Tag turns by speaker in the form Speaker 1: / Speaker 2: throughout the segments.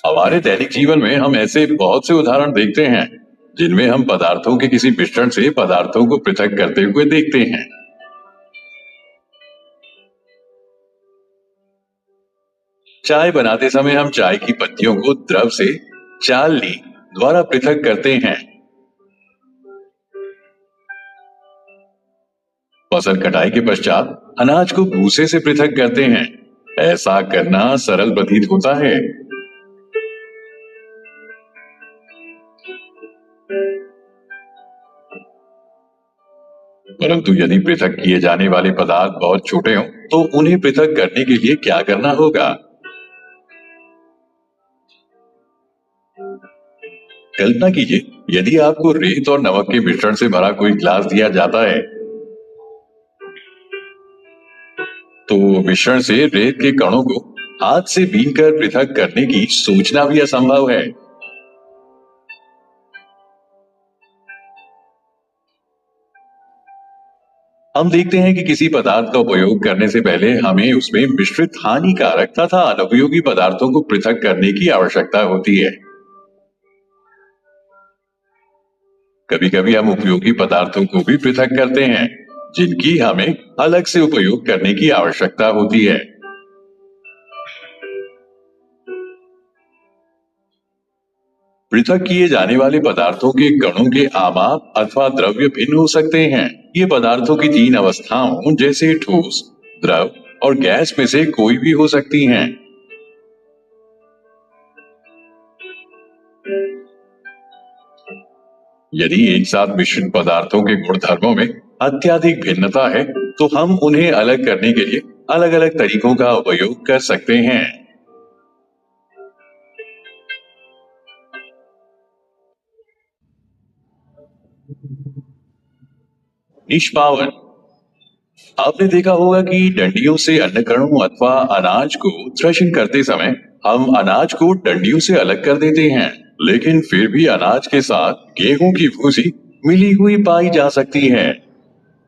Speaker 1: हमारे दैनिक जीवन में हम ऐसे बहुत से उदाहरण देखते हैं जिनमें हम पदार्थों के किसी मिश्रण से पदार्थों को पृथक करते हुए देखते हैं। चाय बनाते समय हम चाय की पत्तियों को द्रव से चालनी द्वारा पृथक करते हैं। फसल कटाई के पश्चात अनाज को भूसे से पृथक करते हैं। ऐसा करना सरल प्रतीत होता है, परंतु यदि पृथक किए जाने वाले पदार्थ बहुत छोटे हों, तो उन्हें पृथक करने के लिए क्या करना होगा? कल्पना कीजिए, यदि आपको रेत और नमक के मिश्रण से भरा कोई गिलास दिया जाता है, तो मिश्रण से रेत के कणों को हाथ से बीनकर पृथक करने की सोचना भी असंभव है। हम देखते हैं कि किसी पदार्थ का उपयोग करने से पहले हमें उसमें मिश्रित हानिकारक तथा अनुपयोगी पदार्थों को पृथक करने की आवश्यकता होती है। कभी कभी हम उपयोगी पदार्थों को भी पृथक करते हैं, जिनकी हमें अलग से उपयोग करने की आवश्यकता होती है। पृथक किए जाने वाले पदार्थों के कणों के आमाप अथवा द्रव्य भिन्न हो सकते हैं। ये पदार्थों की तीन अवस्थाओं जैसे ठोस, द्रव और गैस में से कोई भी हो सकती हैं। यदि एक साथ मिश्रित पदार्थों के गुणधर्मों में अत्यधिक भिन्नता है, तो हम उन्हें अलग करने के लिए अलग अलग तरीकों का उपयोग कर सकते हैं। निष्पावन। आपने देखा होगा कि डंडियों से अन्न कणों अथवा अनाज को थ्रेशिंग करते समय हम अनाज को डंडियों से अलग कर देते हैं, लेकिन फिर भी अनाज के साथ गेहूं की भूसी मिली हुई पाई जा सकती है।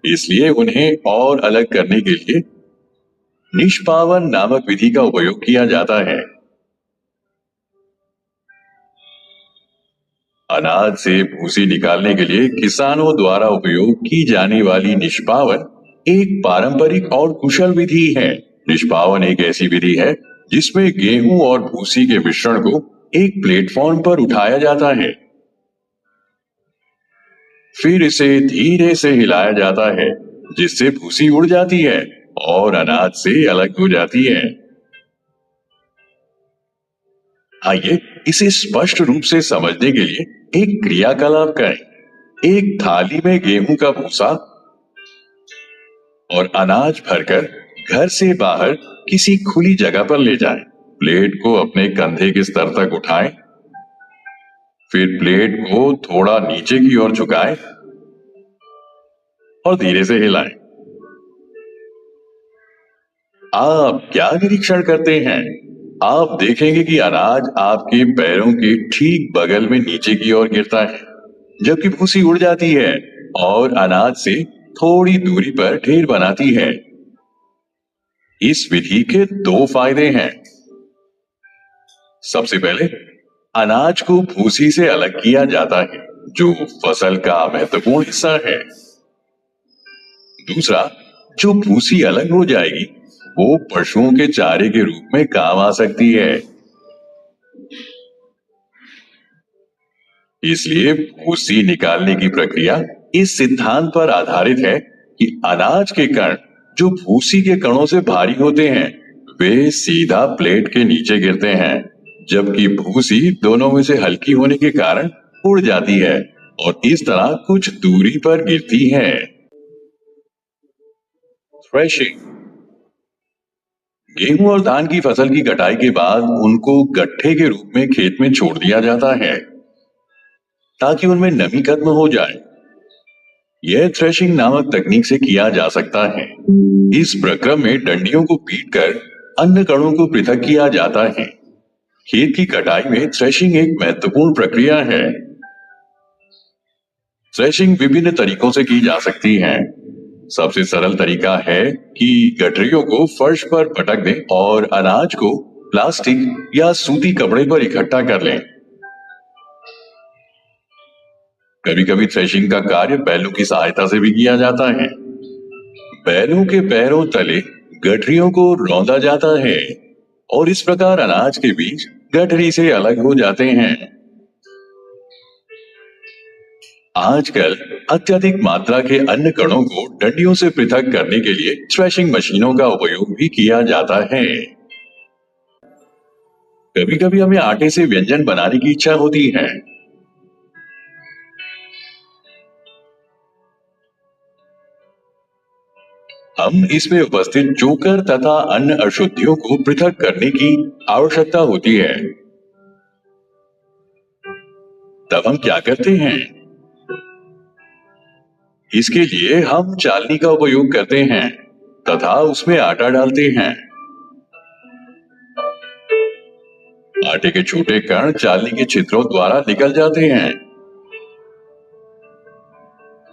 Speaker 1: इसलिए उन्हें और अलग करने के लिए निष्पावन नामक विधि का उपयोग किया जाता है। अनाज से भूसी निकालने के लिए किसानों द्वारा उपयोग की जाने वाली निष्पावन एक पारंपरिक और कुशल विधि है। निष्पावन एक ऐसी विधि है जिसमें गेहूं और भूसी के मिश्रण को एक प्लेटफॉर्म पर उठाया जाता है, फिर इसे धीरे से हिलाया जाता है, जिससे भूसी उड़ जाती है और अनाज से अलग हो जाती है। आइए इसे स्पष्ट रूप से समझने के लिए एक क्रियाकलाप करें। एक थाली में गेहूं का भूसा और अनाज भरकर घर से बाहर किसी खुली जगह पर ले जाएं। प्लेट को अपने कंधे के स्तर तक उठाएं, फिर प्लेट को थोड़ा नीचे की ओर झुकाएं और धीरे से हिलाएं। आप क्या निरीक्षण करते हैं? आप देखेंगे कि अनाज आपके पैरों के ठीक बगल में नीचे की ओर गिरता है, जबकि भूसी उड़ जाती है और अनाज से थोड़ी दूरी पर ढेर बनाती है। इस विधि के दो फायदे हैं। सबसे पहले, अनाज को भूसी से अलग किया जाता है, जो फसल का महत्वपूर्ण हिस्सा है। दूसरा, जो भूसी अलग हो जाएगी वो पशुओं के चारे के रूप में काम आ सकती है। इसलिए भूसी निकालने की प्रक्रिया इस सिद्धांत पर आधारित है कि अनाज के कण जो भूसी के कणों से भारी होते हैं, वे सीधा प्लेट के नीचे गिरते हैं, जबकि भूसी दोनों में से हल्की होने के कारण उड़ जाती है और इस तरह कुछ दूरी पर गिरती है। थ्रेशिंग। गेहूं और धान की फसल की कटाई के बाद उनको गट्ठे के रूप में खेत में छोड़ दिया जाता है ताकि उनमें नमी खत्म हो जाए। यह थ्रेशिंग नामक तकनीक से किया जा सकता है। इस प्रक्रम में डंडियों को पीटकर अन्न कणों को पृथक किया जाता है। खेत की कटाई में थ्रेशिंग एक महत्वपूर्ण प्रक्रिया है। थ्रेशिंग विभिन्न तरीकों से की जा सकती है। सबसे सरल तरीका है कि गठरियों को फर्श पर पटक दें और अनाज को प्लास्टिक या सूती कपड़े पर इकट्ठा कर लें। कभी कभी थ्रेशिंग का कार्य बैलों की सहायता से भी किया जाता है। बैलों के पैरों तले गठरियों को रौंदा जाता है और इस प्रकार अनाज के बीज गठरी से अलग हो जाते हैं। आजकल अत्यधिक मात्रा के अन्न कणों को डंडियों से पृथक करने के लिए थ्रेशिंग मशीनों का उपयोग भी किया जाता है। कभी कभी हमें आटे से व्यंजन बनाने की इच्छा होती है। हम इसमें उपस्थित चोकर तथा अन्य अशुद्धियों को पृथक करने की आवश्यकता होती है। तब हम क्या करते हैं? इसके लिए हम चालनी का उपयोग करते हैं तथा उसमें आटा डालते हैं। आटे के छोटे कण चालनी के छिद्रों द्वारा निकल जाते हैं,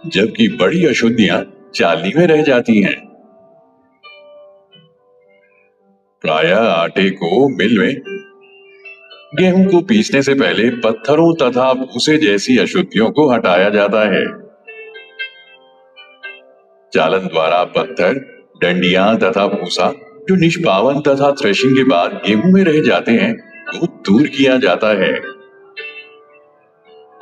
Speaker 1: जबकि बड़ी अशुद्धियां चालनी में रह जाती हैं। प्रायः आटे को मिल में गेहूं को पीसने से पहले पत्थरों तथा भूसे जैसी अशुद्धियों को हटाया जाता है। चालन द्वारा पत्थर, डंडियां तथा भूसा जो निष्पावन तथा थ्रेशिंग के बाद गेहूं में रह जाते हैं को दूर किया जाता है।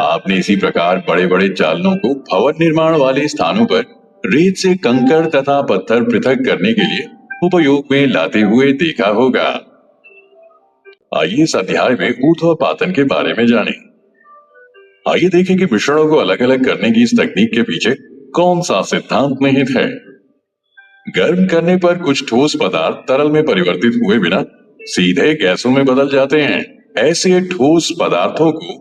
Speaker 1: आपने इसी प्रकार बड़े बड़े चालनों को भवन निर्माण वाले स्थानों पर रेत से कंकड़ तथा पत्थर पृथक करने के लिए उपयोग में लाते हुए देखा होगा। आइए इस अध्याय में ऊर्ध्वपातन के बारे में जानें। आइए देखें कि मिश्रणों को अलग अलग करने की इस तकनीक के पीछे कौन सा सिद्धांत निहित है। गर्म करने पर कुछ ठोस पदार्थ तरल में परिवर्तित हुए बिना सीधे गैसों में बदल जाते हैं। ऐसे ठोस पदार्थों को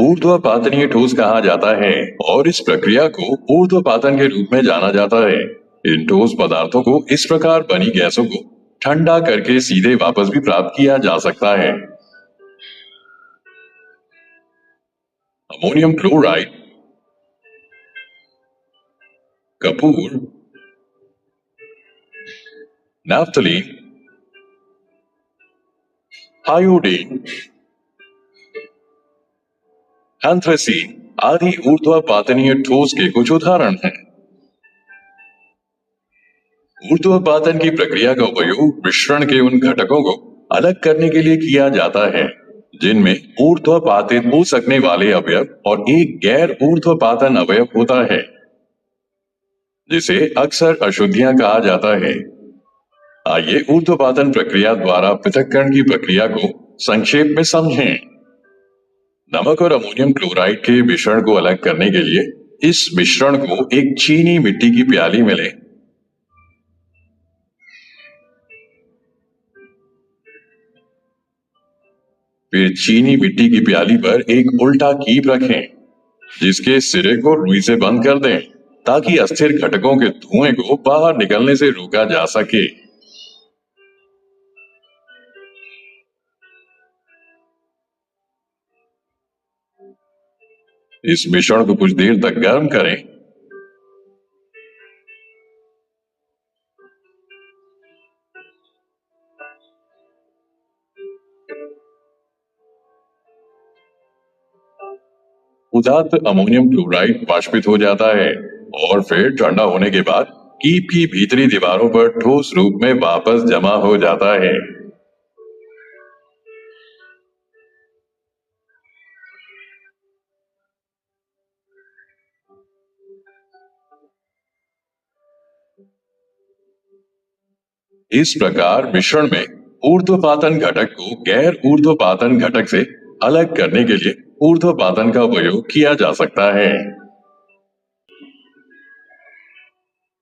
Speaker 1: ऊर्ध्वपातनीय ठोस कहा जाता है और इस प्रक्रिया को ऊर्ध्वपातन के रूप में जाना जाता है। इन ठोस पदार्थों को इस प्रकार बनी गैसों को ठंडा करके सीधे वापस भी प्राप्त किया जा सकता है। अमोनियम क्लोराइड, कपूर, नैफ्थलीन, आयोडीन, एंथ्रेसीन आदि ऊर्ध्वपातनीय ठोस के कुछ उदाहरण हैं। ऊर्ध्वपातन की प्रक्रिया का उपयोग मिश्रण के उन घटकों को अलग करने के लिए किया जाता है जिनमें ऊर्ध्वपातित हो सकने वाले अवयव और एक गैर ऊर्ध्वपातन अवयव होता है, जिसे अक्सर अशुद्धियां कहा जाता है। आइए ऊर्ध्वपातन प्रक्रिया द्वारा पृथक्करण की प्रक्रिया को संक्षेप में समझें। नमक और अमोनियम क्लोराइड के मिश्रण को अलग करने के लिए इस मिश्रण को एक चीनी मिट्टी की प्याली में लें। फिर चीनी मिट्टी की प्याली पर एक उल्टा कीप रखें, जिसके सिरे को रुई से बंद कर दें ताकि अस्थिर घटकों के धुएं को बाहर निकलने से रोका जा सके। इस मिश्रण को कुछ देर तक गर्म करें। उदात्त अमोनियम क्लोराइड वाष्पित हो जाता है और फिर ठंडा होने के बाद कीप की भीतरी दीवारों पर ठोस रूप में वापस जमा हो जाता है। इस प्रकार मिश्रण में ऊर्ध्वपातन घटक को गैर ऊर्ध्वपातन घटक से अलग करने के लिए ऊर्ध्वपातन का उपयोग किया जा सकता है।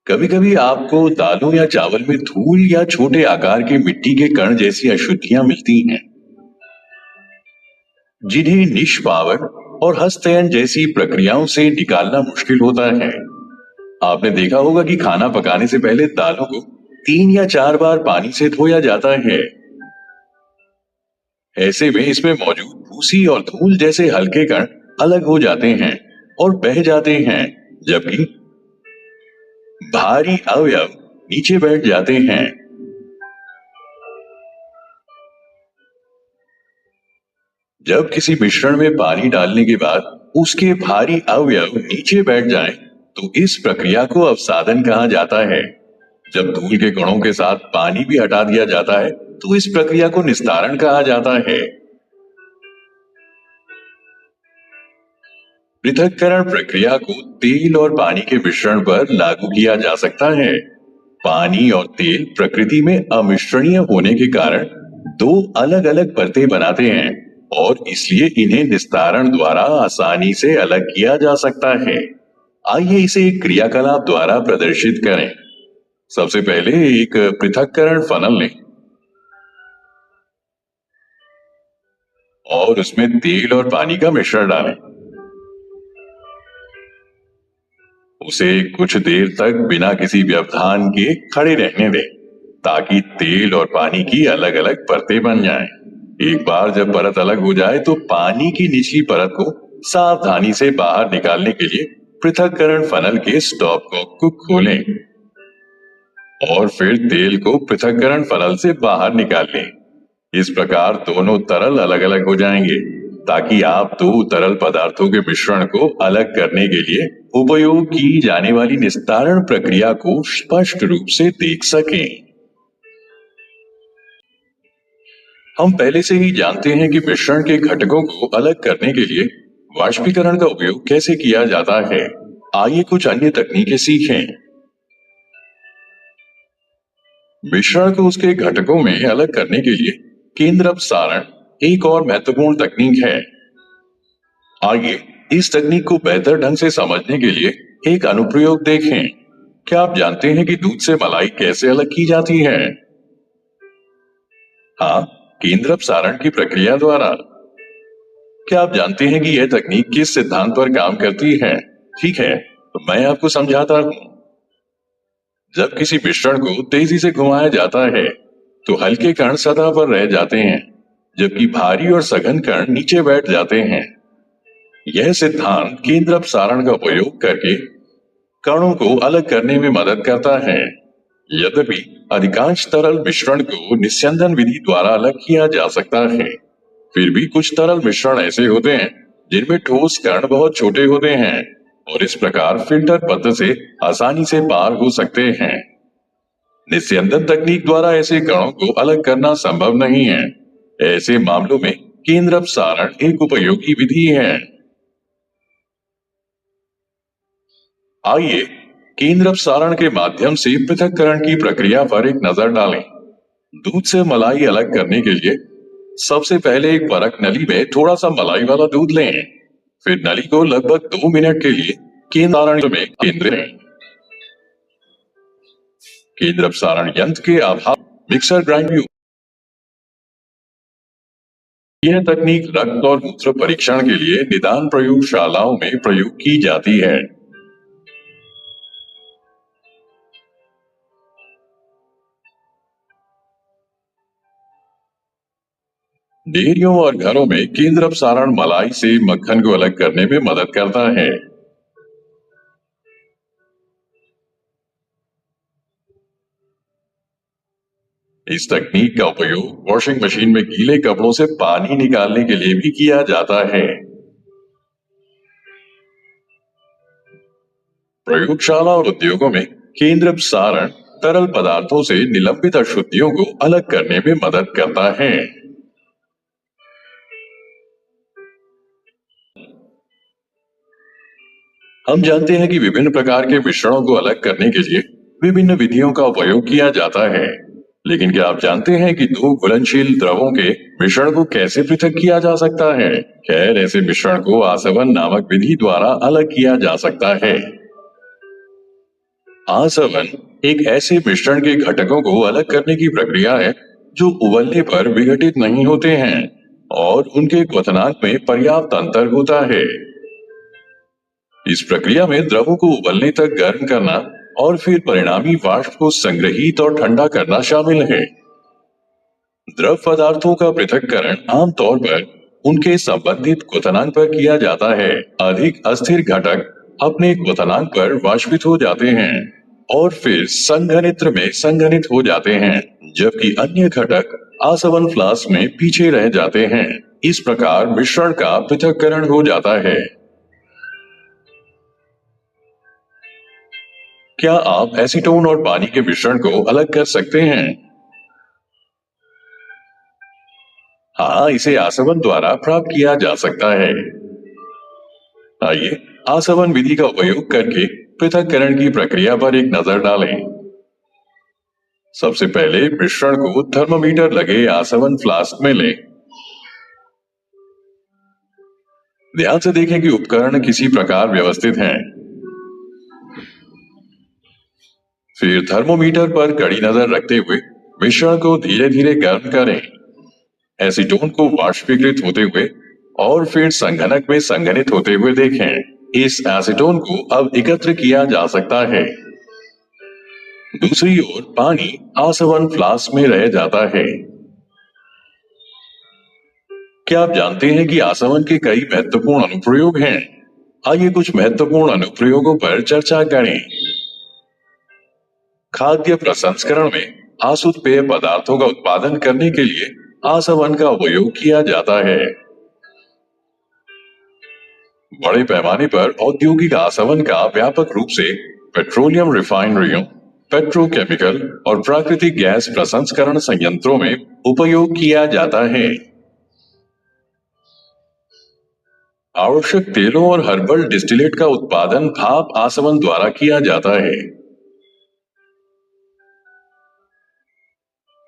Speaker 1: कभी कभी आपको दालों या चावल में धूल या छोटे आकार के मिट्टी के कण जैसी अशुद्धियां मिलती हैं, जिन्हें निष्पावन और हस्तयन जैसी प्रक्रियाओं से निकालना मुश्किल होता है। आपने देखा होगा कि खाना पकाने से पहले दालों को 3 या 4 बार पानी से धोया जाता है। ऐसे में इसमें मौजूद भूसी और धूल जैसे हल्के कण अलग हो जाते हैं और बह जाते हैं, जबकि भारी अवयव नीचे बैठ जाते हैं। जब किसी मिश्रण में पानी डालने के बाद उसके भारी अवयव नीचे बैठ जाएं, तो इस प्रक्रिया को अवसादन कहा जाता है। जब धूल के कणों के साथ पानी भी हटा दिया जाता है, तो इस प्रक्रिया को निस्तारण कहा जाता है। पृथक्करण प्रक्रिया को तेल और पानी के मिश्रण पर लागू किया जा सकता है। पानी और तेल प्रकृति में अमिश्रणीय होने के कारण दो अलग अलग परतें बनाते हैं और इसलिए इन्हें निस्तारण द्वारा आसानी से अलग किया जा सकता है। आइए इसे एक क्रियाकलाप द्वारा प्रदर्शित करें। सबसे पहले एक पृथक्करण फनल लें और उसमें तेल और पानी का मिश्रण डालें। उसे कुछ देर तक बिना किसी व्यवधान के खड़े रहने दें, ताकि तेल और पानी की अलग अलग परतें बन जाएं। एक बार जब परत अलग हो जाए तो पानी की निचली परत को सावधानी से बाहर निकालने के लिए पृथक्करण फनल के स्टॉप कॉक को खोलें और फिर तेल को पृथक्करण फनल से बाहर निकाल लें। इस प्रकार दोनों तरल अलग अलग हो जाएंगे, ताकि आप दो तरल पदार्थों के मिश्रण को अलग करने के लिए उपयोग की जाने वाली निस्तारण प्रक्रिया को स्पष्ट रूप से देख सकें। हम पहले से ही जानते हैं कि मिश्रण के घटकों को अलग करने के लिए वाष्पीकरण का उपयोग कैसे किया जाता है। आइए कुछ अन्य तकनीकें सीखें। मिश्रण को उसके घटकों में अलग करने के लिए केंद्र अपसारण एक और महत्वपूर्ण तकनीक है। आइए इस तकनीक को बेहतर ढंग से समझने के लिए एक अनुप्रयोग देखें। क्या आप जानते हैं कि दूध से मलाई कैसे अलग की जाती है? हाँ, केंद्र अपसारण की प्रक्रिया द्वारा। क्या आप जानते हैं कि यह तकनीक किस सिद्धांत पर काम करती है? ठीक है, तो मैं आपको समझाता हूँ। जब किसी मिश्रण को तेजी से घुमाया जाता है, तो हल्के कण सतह पर रह जाते हैं, जबकि भारी और सघन कण नीचे बैठ जाते हैं। यह सिद्धांत केंद्र अपसारण का उपयोग करके कणों को अलग करने में मदद करता है। यद्यपि अधिकांश तरल मिश्रण को निस्यंदन विधि द्वारा अलग किया जा सकता है, फिर भी कुछ तरल मिश्रण ऐसे होते हैं जिनमें ठोस कण बहुत छोटे होते हैं और इस प्रकार फिल्टर पथ से आसानी से पार हो सकते हैं। निस्यंदन तकनीक द्वारा ऐसे कणों को अलग करना संभव नहीं है। ऐसे मामलों में केंद्र अपसारण एक उपयोगी विधि है। आइए केंद्र अपसारण के माध्यम से पृथक्करण की प्रक्रिया पर एक नजर डालें। दूध से मलाई अलग करने के लिए सबसे पहले एक परख नली में थोड़ा सा मलाई वाला दूध लें। फिर नली को लगभग 2 मिनट के लिए केंद्र अपसारण में केंद्रित करें। केंद्र अपसारण यंत्र के अभाव मिक्सर ग्राइंडर। यह तकनीक रक्त और मूत्र परीक्षण के लिए निदान प्रयोगशालाओं में प्रयोग की जाती है। डेयरियों और घरों में केंद्र अपसारण मलाई से मक्खन को अलग करने में मदद करता है। इस तकनीक का उपयोग वॉशिंग मशीन में गीले कपड़ों से पानी निकालने के लिए भी किया जाता है। प्रयोगशाला और उद्योगों में केंद्र अपसारण तरल पदार्थों से निलंबित अशुद्धियों को अलग करने में मदद करता है। हम जानते हैं कि विभिन्न प्रकार के मिश्रणों को अलग करने के लिए विभिन्न विधियों का उपयोग किया जाता है, लेकिन क्या आप जानते हैं कि दो घुलनशील द्रवों के मिश्रण को कैसे पृथक किया जा सकता है? खैर, ऐसे मिश्रण को आसवन नामक विधि द्वारा अलग किया जा सकता है। आसवन एक ऐसे मिश्रण के घटकों को अलग करने की प्रक्रिया है जो उबलने पर विघटित नहीं होते हैं और उनके क्वथनांक में पर्याप्त अंतर होता है। इस प्रक्रिया में द्रवों को उबलने तक गर्म करना और फिर परिणामी वाष्प को संग्रहित और ठंडा करना शामिल है। द्रव पदार्थों का पृथक्करण आमतौर पर उनके संबंधित क्वथनांक पर किया जाता है। अधिक अस्थिर घटक अपने क्वथनांक पर वाष्पित हो जाते हैं और फिर संघनित्र में संघनित हो जाते हैं, जबकि अन्य घटक आसवन फ्लास्क में पीछे रह जाते हैं। इस प्रकार मिश्रण का पृथक्करण हो जाता है। क्या आप एसीटोन और पानी के मिश्रण को अलग कर सकते हैं? हाँ, इसे आसवन द्वारा प्राप्त किया जा सकता है। आइए आसवन विधि का उपयोग करके पृथक्करण की प्रक्रिया पर एक नजर डालें। सबसे पहले मिश्रण को थर्मामीटर लगे आसवन फ्लास्क में लें। ध्यान से देखें कि उपकरण किसी प्रकार व्यवस्थित हैं। फिर थर्मोमीटर पर कड़ी नजर रखते हुए मिश्रण को धीरे धीरे गर्म करें। एसीटोन को वाष्पीकृत होते हुए और फिर संघनक में संघनित होते हुए देखें। इस एसीटोन को अब एकत्र किया जा सकता है। दूसरी ओर पानी आसवन फ्लास्क में रह जाता है। क्या आप जानते हैं कि आसवन के कई महत्वपूर्ण अनुप्रयोग हैं? आइए कुछ महत्वपूर्ण अनुप्रयोगों पर चर्चा करें। खाद्य प्रसंस्करण में आसुत पेय पदार्थों का उत्पादन करने के लिए आसवन का उपयोग किया जाता है। बड़े पैमाने पर औद्योगिक आसवन का व्यापक रूप से पेट्रोलियम रिफाइनरियों, पेट्रोकेमिकल और प्राकृतिक गैस प्रसंस्करण संयंत्रों में उपयोग किया जाता है। आवश्यक तेलों और हर्बल डिस्टिलेट का उत्पादन भाप आसवन द्वारा किया जाता है।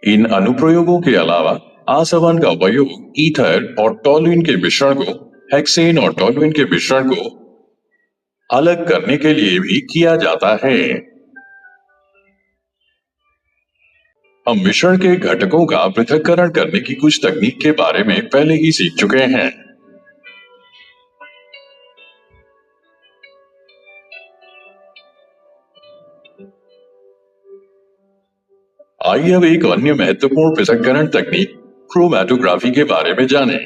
Speaker 1: इन अनुप्रयोगों के अलावा आसवन का उपयोग ईथर और टोल्यूइन के मिश्रण को हेक्सेन और टोल्यूइन के मिश्रण को अलग करने के लिए भी किया जाता है। हम मिश्रण के घटकों का पृथक्करण करने की कुछ तकनीक के बारे में पहले ही सीख चुके हैं। आइए अब एक अन्य महत्वपूर्ण पृथक्करण तकनीक क्रोमैटोग्राफी के बारे में जानें।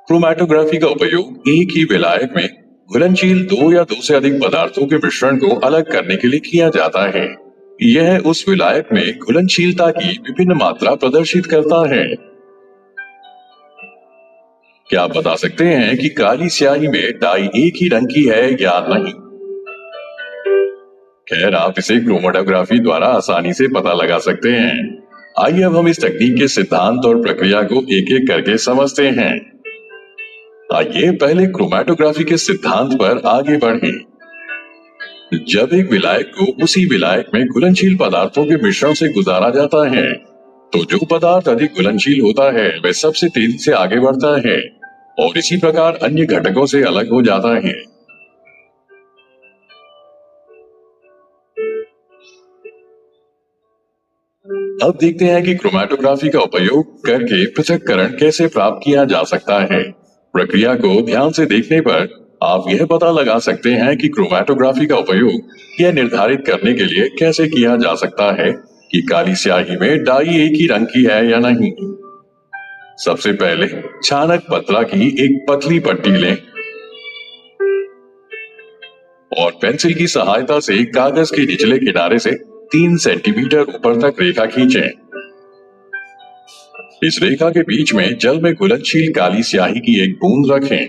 Speaker 1: क्रोमैटोग्राफी का उपयोग एक ही विलायक में घुलनशील दो या दो से अधिक पदार्थों के मिश्रण को अलग करने के लिए किया जाता है। यह उस विलायक में घुलनशीलता की विभिन्न मात्रा प्रदर्शित करता है। क्या आप बता सकते हैं कि काली स्याही में डाई एक ही रंग की है या नहीं? खैर, आप इसे क्रोमैटोग्राफी द्वारा आसानी से पता लगा सकते हैं। आइए अब हम इस तकनीक के सिद्धांत और प्रक्रिया को एक एक करके समझते हैं। आइए पहले क्रोमैटोग्राफी के सिद्धांत पर आगे बढ़ें। जब एक विलायक को उसी विलायक में घुलनशील पदार्थों के मिश्रण से गुजारा जाता है, तो जो पदार्थ अधिक घुलनशील होता है वह सबसे तेजी से आगे बढ़ता है और इसी प्रकार अन्य घटकों से अलग हो जाता है। अब देखते हैं कि क्रोमैटोग्राफी का उपयोग करके पृथक्करण कैसे प्राप्त किया जा सकता है। प्रक्रिया को ध्यान से देखने पर आप यह पता लगा सकते हैं कि क्रोमैटोग्राफी का उपयोग यह निर्धारित करने के लिए कैसे किया जा सकता है कि काली स्याही में डाई एक ही रंग की है या नहीं। सबसे पहले छानक पतला की एक पतली पट्टी लें और पेंसिल की सहायता से कागज के निचले किनारे से 3 सेंटीमीटर ऊपर तक रेखा खींचें। इस रेखा के बीच में जल में घुलनशील काली स्याही की एक बूंद रखें।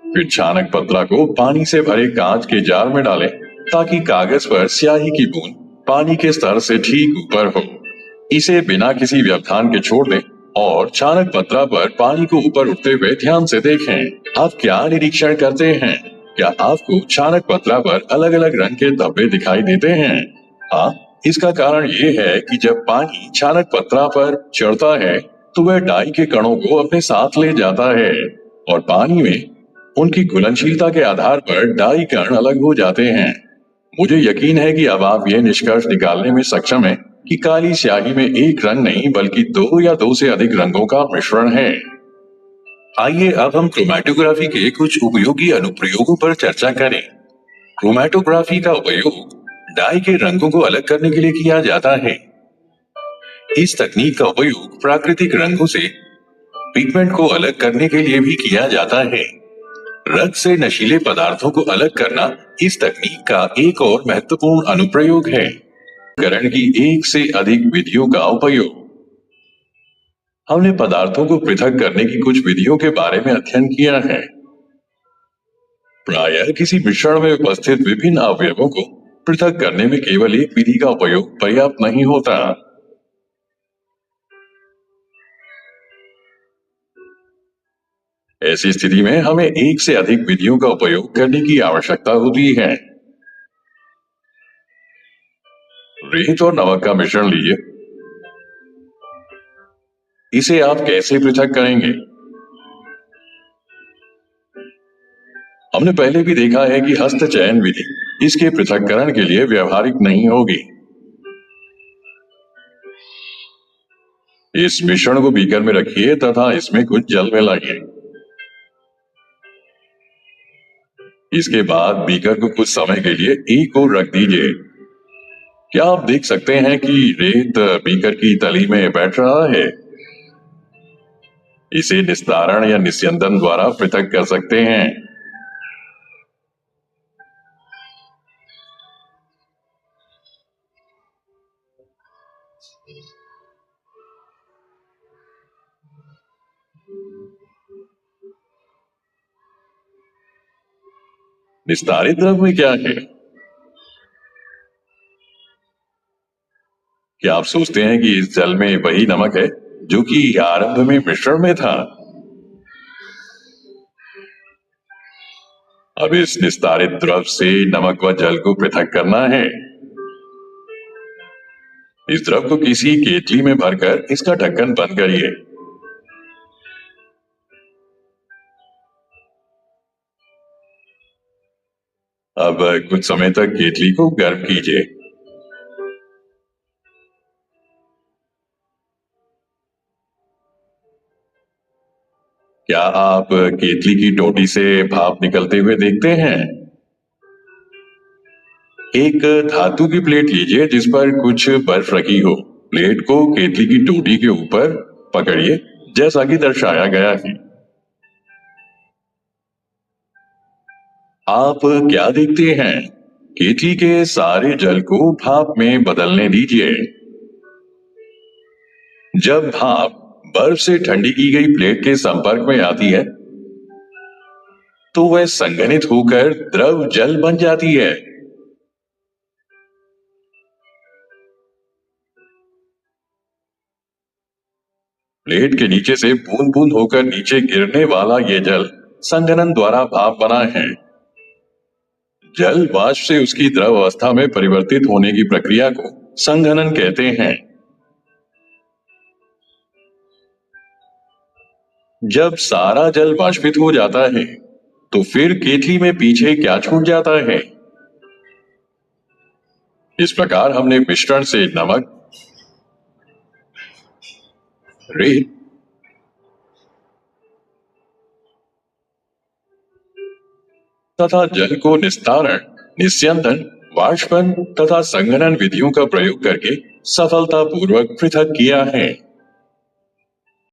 Speaker 1: फिर छानक पतला को पानी से भरे कांच के जार में डालें ताकि कागज पर स्याही की बूंद पानी के स्तर से ठीक ऊपर हो। इसे बिना किसी व्यवधान के छोड़ दें और छानक पतला पर पानी को ऊपर उठते हुए ध्यान से देखें। आप क्या निरीक्षण करते हैं? क्या आपको छानक पतला पर अलग अलग रंग के धब्बे दिखाई देते हैं? हाँ, इसका कारण ये है कि जब पानी छानक पतला पर चढ़ता है तो वह डाई के कणों को अपने साथ ले जाता है और पानी में उनकी घुलनशीलता के आधार पर डाई कण अलग हो जाते हैं। मुझे यकीन है कि अब आप यह निष्कर्ष निकालने में सक्षम हैं कि काली स्याही में एक रंग नहीं बल्कि 2 या 2 से अधिक रंगों का मिश्रण है। आइए अब हम क्रोमैटोग्राफी के कुछ उपयोगी अनुप्रयोगों पर चर्चा करें। क्रोमैटोग्राफी का उपयोग डाई के रंगों को अलग करने के लिए किया जाता है। इस तकनीक का उपयोग प्राकृतिक रंगों से पिगमेंट को अलग करने के लिए भी किया जाता है। रक्त से नशीले पदार्थों को अलग करना इस तकनीक का एक और महत्वपूर्ण अनुप्रयोग है। पृथक्करण की एक से अधिक विधियों का उपयोग। हमने पदार्थों को पृथक करने की कुछ विधियों के बारे में अध्ययन किया है। प्रायः किसी मिश्रण में उपस्थित विभिन्न अवयवों को पृथक करने में केवल एक विधि का उपयोग पर्याप्त नहीं होता। ऐसी स्थिति में हमें एक से अधिक विधियों का उपयोग करने की आवश्यकता होती है। रेत और नमक का मिश्रण लीजिए। इसे आप कैसे पृथक करेंगे? हमने पहले भी देखा है कि हस्त चयन विधि इसके पृथक्करण के लिए व्यवहारिक नहीं होगी। इस मिश्रण को बीकर में रखिए तथा इसमें कुछ जल मिलाइए। इसके बाद बीकर को कुछ समय के लिए एक ओर रख दीजिए। क्या आप देख सकते हैं कि रेत बीकर की तली में बैठ रहा है? इसे निस्तारण या निस्यंदन द्वारा पृथक कर सकते हैं। निस्तारित द्रव में क्या है? क्या आप सोचते हैं कि इस जल में वही नमक है जो कि आरंभ में मिश्रण में था? अब इस निस्तारित द्रव से नमक व जल को पृथक करना है। इस द्रव को किसी केतली में भरकर इसका ढक्कन बंद करिए। अब कुछ समय तक केतली को गर्म कीजिए। क्या आप केतली की टोटी से भाप निकलते हुए देखते हैं? एक धातु की प्लेट लीजिए जिस पर कुछ बर्फ रखी हो। प्लेट को केतली की टोटी के ऊपर पकड़िए जैसा कि दर्शाया गया है। आप क्या देखते हैं? केतली के सारे जल को भाप में बदलने दीजिए। जब भाप बर्फ से ठंडी की गई प्लेट के संपर्क में आती है तो वह संघनित होकर द्रव जल बन जाती है। प्लेट के नीचे से बूंद बूंद होकर नीचे गिरने वाला यह जल संघनन द्वारा भाप बना है। जल वाष्प से उसकी द्रव अवस्था में परिवर्तित होने की प्रक्रिया को संघनन कहते हैं। जब सारा जल वाष्पित हो जाता है तो फिर केतली में पीछे क्या छूट जाता है? इस प्रकार हमने मिश्रण से नमक, रेत तथा जल को निस्तारण, निस्यंदन, वाष्पन तथा संघनन विधियों का प्रयोग करके सफलतापूर्वक पृथक किया है।